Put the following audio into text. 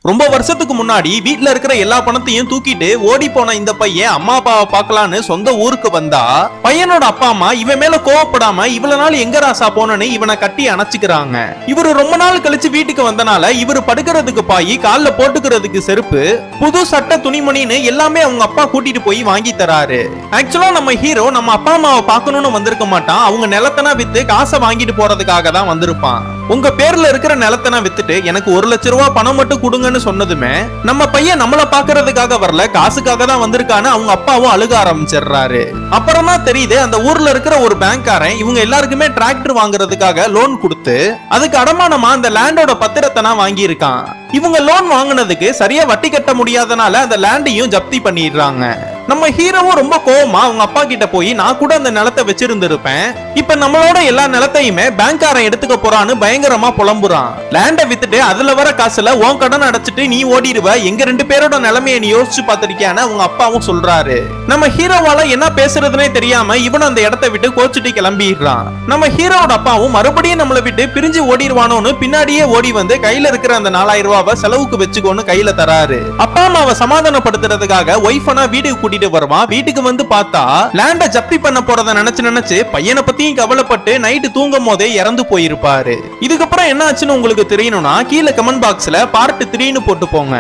ரொம்ப வருஷத்துக்கு முன்னாடி வீட்ல இருக்கிற எல்லா பணத்தையும் தூக்கிட்டு ஓடி போன இந்த பையன் அம்மா அப்பாவை பார்க்கலான்னு சொந்த ஊருக்கு வந்தா பையனோட அப்பா அம்மா இவன் மேல கோவப்படாம இவ்வளவு நாள் எங்க ராசா போனன்னு இவனை கட்டி அணைச்சுக்கிறாங்க. இவரு ரொம்ப நாள் கழிச்சு வீட்டுக்கு வந்தனால இவரு படுக்கிறதுக்கு பாய், கால்ல போட்டுக்கிறதுக்கு செருப்பு, புது சட்டை, துணிமணின்னு எல்லாமே அவங்க அப்பா கூட்டிட்டு போய் வாங்கி தராரு. ஆக்சுவலா நம்ம ஹீரோ நம்ம அப்பா அம்மாவை பார்க்கணும்னு வந்திருக்க மாட்டான், அவங்க நிலத்தனா வித்து காசை வாங்கிட்டு போறதுக்காக தான் வந்திருப்பான். உங்க பேர்ல இருக்கிற நிலத்தனா வித்துட்டு எனக்கு 1 லட்சம் ரூபாய் பணம் மட்டும் கொடுங்கன்னு சொன்னதுமே நம்ம பையன் நம்மள பாக்குறதுக்காக வரல, காசுக்காக தான் வந்திருக்கான்னு அவங்க அப்பாவும் அழுக ஆரம்பிச்சிடுறாரு. அப்புறமா தெரியுது அந்த ஊர்ல இருக்கிற ஒரு பேங்க்காரன் இவங்க எல்லாருக்குமே டிராக்டர் வாங்குறதுக்காக லோன் கொடுத்து அதுக்கு அடமானமா அந்த லேண்டோட பத்திரத்தை நான் வாங்கி இருக்கான். இவங்க லோன் வாங்கினதுக்கு சரியா வட்டி கட்ட முடியாதனால அந்த லேண்டையும் ஜப்தி பண்ணிடுறாங்க. நம்ம ஹீரோவும் ரொம்ப கோவமா அவங்க அப்பா கிட்ட போய் நான் கூட அந்த நிலத்தை வச்சிருந்திருப்பேன், இப்ப நம்மளோட எல்லா நிலத்தையுமே பேங்க்காரன் எடுத்துக்க போறான்னு பயங்கரமா புலம்புறான். லேண்ட வித்துட்டு அதுல வர காசுல உன் கடன் அடைச்சிட்டு நீ ஓடிடுவ, எங்க 2 பேரோட நிலைமையை நீ யோசிச்சு பாத்திருக்கியான்னு அவங்க அப்பாவும் சொல்றாரு. நம்ம ஹீரோவால என்ன பேசுறதுனே தெரியாம இவன் அந்த இடத்தை விட்டு கோச்சிட்டு கிளம்பிடுறான். நம்ம ஹீரோட அப்பாவும் மறுபடியும் நம்மளை விட்டு பிரிஞ்சு ஓடிடுவானோன்னு பின்னாடியே ஓடி வந்து கையில இருக்கிற அந்த 4000 ரூபாவை செலவுக்கு வச்சுக்கோன்னு கையில தராரு. அப்பா அம்மாவை சமாதானப்படுத்துறதுக்காக ஒய்ஃபனா வீட்டுக்கு கூட்டிட்டு வருவான். வீட்டுக்கு வந்து பார்த்தா லேண்ட ஜப்தி பண்ண போறத நினைச்சு பையனை பத்தியும் கவலைப்பட்டு நைட்டு தூங்கும் போதே இறந்து போயிருப்பாரு. இதுக்கப்புறம் என்ன ஆச்சுன்னு உங்களுக்கு தெரியணும்னா கீழே கமெண்ட் பாக்ஸ்ல பார்ட் 3ன்னு போட்டு போங்க.